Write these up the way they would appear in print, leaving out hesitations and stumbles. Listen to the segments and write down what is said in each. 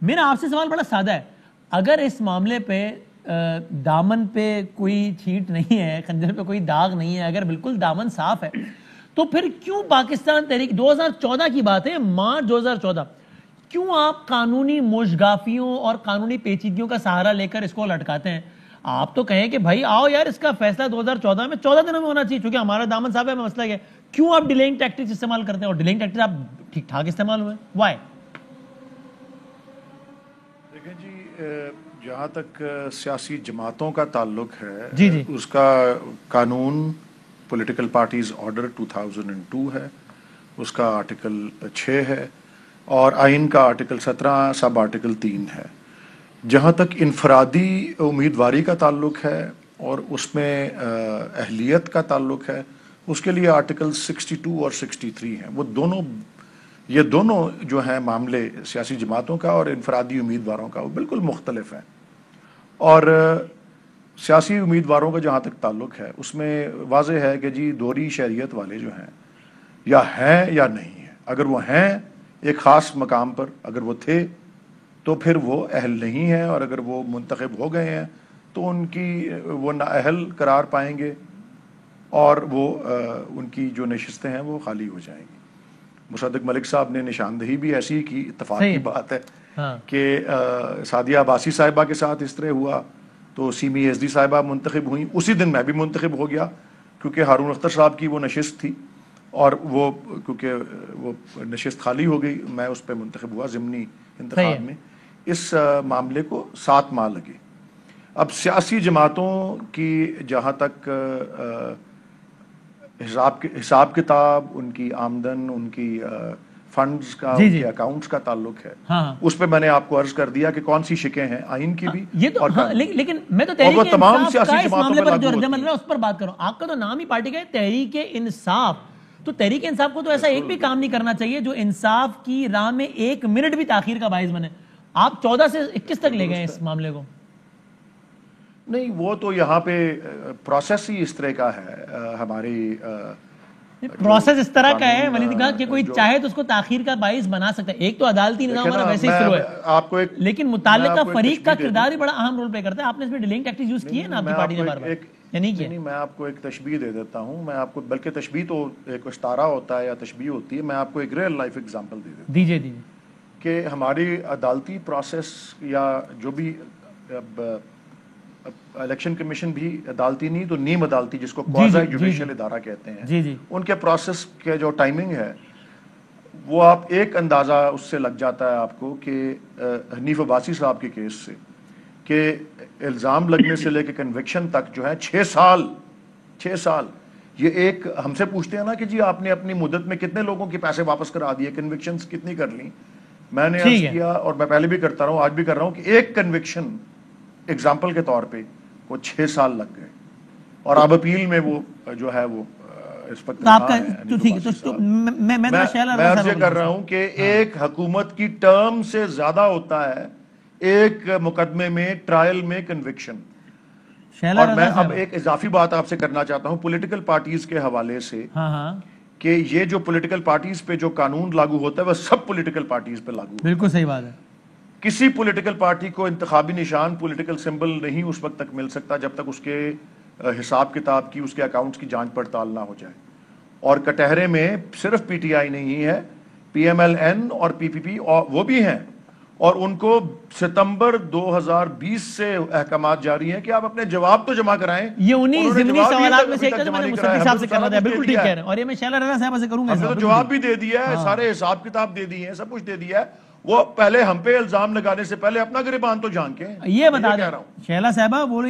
میرا آپ سے سوال بڑا سادہ ہے, اگر اس معاملے پہ دامن پہ کوئی چھینٹ نہیں ہے, خنجر پہ کوئی داغ نہیں ہے, اگر بالکل دامن صاف ہے, تو پھر کیوں پاکستان تحریک 2014 کی بات ہے, مارچ 2014, کیوں آپ قانونی موشگافیوں اور قانونی پیچیدگیوں کا سہارا لے کر اس کو لٹکاتے ہیں؟ آپ تو کہیں کہ بھائی آؤ یار, اس کا فیصلہ 2014 میں 14 دنوں میں ہونا چاہیے, چونکہ ہمارا دامن صاحب ہے, مسئلہ کیا ہے, کیوں آپ ڈیلینگ ٹیکٹکس استعمال کرتے ہیں؟ اور ڈیلینگ ٹیکٹکس آپ ٹھیک ٹھاک استعمال ہوئے, وائی؟ دیکھیں جی, جہاں تک سیاسی جماعتوں کا تعلق ہے, جی جی, اس کا قانون پولیٹیکل پارٹیز آرڈر 2002 ہے, اس کا آرٹیکل 6 ہے, اور آئین کا آرٹیکل 17 سب آرٹیکل 3 ہے. جہاں تک انفرادی امیدواری کا تعلق ہے اور اس میں اہلیت کا تعلق ہے, اس کے لیے آرٹیکل 62 اور 63 ہیں. وہ یہ دونوں جو ہیں معاملے سیاسی جماعتوں کا اور انفرادی امیدواروں کا, وہ بالکل مختلف ہیں. اور سیاسی امیدواروں کا جہاں تک تعلق ہے, اس میں واضح ہے کہ جی دوہری شہریت والے جو ہیں یا ہیں یا نہیں ہیں. اگر وہ ہیں ایک خاص مقام پر, اگر وہ تھے تو پھر وہ اہل نہیں ہیں, اور اگر وہ منتخب ہو گئے ہیں تو وہ نااہل قرار پائیں گے, اور وہ ان کی جو نشستیں ہیں وہ خالی ہو جائیں گی. مصدق ملک صاحب نے نشاندہی بھی ایسی کی, اتفاق کی بات ہے کہ سعدیہ عباسی صاحبہ کے ساتھ اس طرح ہوا تو سیمی ایزدی صاحبہ منتخب ہوئیں, اسی دن میں بھی منتخب ہو گیا کیونکہ ہارون اختر صاحب کی وہ نشست تھی, اور وہ کیونکہ وہ نشست خالی ہو گئی, میں اس پہ منتخب ہوا ضمنی انتخاب میں. اس معاملے کو 7 ماہ لگے. اب سیاسی جماعتوں کی جہاں تک حساب کتاب, ان کی آمدن, ان کی فنڈز کا, ان کے اکاؤنٹس کا تعلق ہے, اس پہ میں نے آپ کو عرض کر دیا کہ کون سی شکیں ہیں آئین کی بھی. لیکن میں تو تحریک انصاف کا اس معاملے پر جو رد عمل ہے اس پر بات کروں. آپ کا تو نام ہی پارٹی کا ہے تحریک انصاف, تو تحریک انصاف کو تو ایسا ایک بھی کام نہیں کرنا چاہیے جو انصاف کی راہ میں 1 منٹ بھی تاخیر کا باعث بنے. آپ 14 سے 21 تک لے گئے اس معاملے کو. نہیں, وہ تو یہاں پہ پروسیس ہی اس طرح کا ہے. ہماری پروسیس اس طرح کا ہے ولید کہا کہ کوئی چاہے تو اس کو تاخیر کا باعث بنا سکتا ہے. ایک تو عدالتی نظام ہمارا ویسے ہی شروع ہے, لیکن متعلقہ فریق کا کردار بھی بڑا اہم رول پلے کرتا ہے. آپ نے اس میں ڈیلنگ ٹیکٹکس یوز کی ہے نا آپ کی پارٹی نے بار بار, یا نہیں کیا؟ نہیں, میں آپ کو ایک تشبیہ دے دیتا ہوں. میں آپ کو, بلکہ تشبیہ تو ایک استعارہ ہوتا ہے یا تشبیہ ہوتی ہے, میں آپ کو ایک ریئل لائف ایگزامپل دے دیتا ہوں. دیجیے کہ ہماری عدالتی پروسیس یا جو بھی الیکشن کمیشن بھی عدالتی نہیں تو نیم عدالتی, جس کو کوازی جوڈیشل ادارہ کہتے ہیں, ان کے پروسیس کے جو ٹائمنگ ہے وہ آپ ایک اندازہ اس سے لگ جاتا ہے آپ کو کہ حنیف عباسی صاحب کے کیس سے, کہ الزام لگنے سے لے کے کنوکشن تک جو ہے 6 سال. یہ ایک ہم سے پوچھتے ہیں نا کہ جی آپ نے اپنی مدت میں کتنے لوگوں کے پیسے واپس کرا دیے, کنوکشنز کتنی کر لیں. میں نے عرض کیا, اور میں پہلے بھی کرتا رہا ہوں, آج بھی کر رہا ہوں, کہ ایک کنوکشن ایگزامپل کے طور پہ وہ 6 سال لگ گئے, اور اب اپیل میں وہ جو ہے وہ اس وقت میں عرض یہ کر رہا ہوں کہ ایک حکومت کی ٹرم سے زیادہ ہوتا ہے ایک مقدمے میں, ٹرائل میں کنوکشن. اور میں اب ایک اضافی بات آپ سے کرنا چاہتا ہوں پولیٹیکل پارٹیز کے حوالے سے, کہ یہ جو پولیٹیکل پارٹیز پہ جو قانون لاگو ہوتا ہے وہ سب پولیٹیکل پارٹیز پہ لاگو. بالکل صحیح بات ہے. کسی پولیٹیکل پارٹی کو انتخابی نشان, پولیٹیکل سمبل نہیں اس وقت تک مل سکتا جب تک اس کے حساب کتاب کی, اس کے اکاؤنٹس کی جانچ پڑتال نہ ہو جائے. اور کٹہرے میں صرف پی ٹی آئی نہیں ہے, پی ایم ایل این اور پی پی پی وہ بھی ہیں, اور ان کو ستمبر 2020 سے احکامات جاری ہیں کہ آپ اپنے جواب تو جمع کرائیں. یہ انہی ضمنی سوالات میں سے ایک تھا میں نے مصدق صاحب سے کر رہا تھا. بالکل ٹھیک کہہ رہے ہیں, اور یہ میں شیلا رضا صاحب سے کروں گا. ہم نے تو جواب بھی دے دیا ہے, سارے حساب کتاب دے دیے ہیں, سب کچھ دے دیا ہے. وہ پہلے ہم پہ الزام لگانے سے پہلے اپنا گریبان تو جان کے یہ بتا دیں. شیلا صاحبہ وہ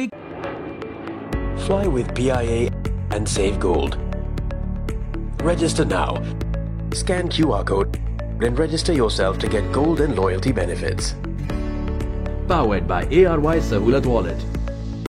Fly with PIA and save gold. Register now. Scan QR code and register yourself to get gold and loyalty benefits. Powered by ARY Sahulat Wallet.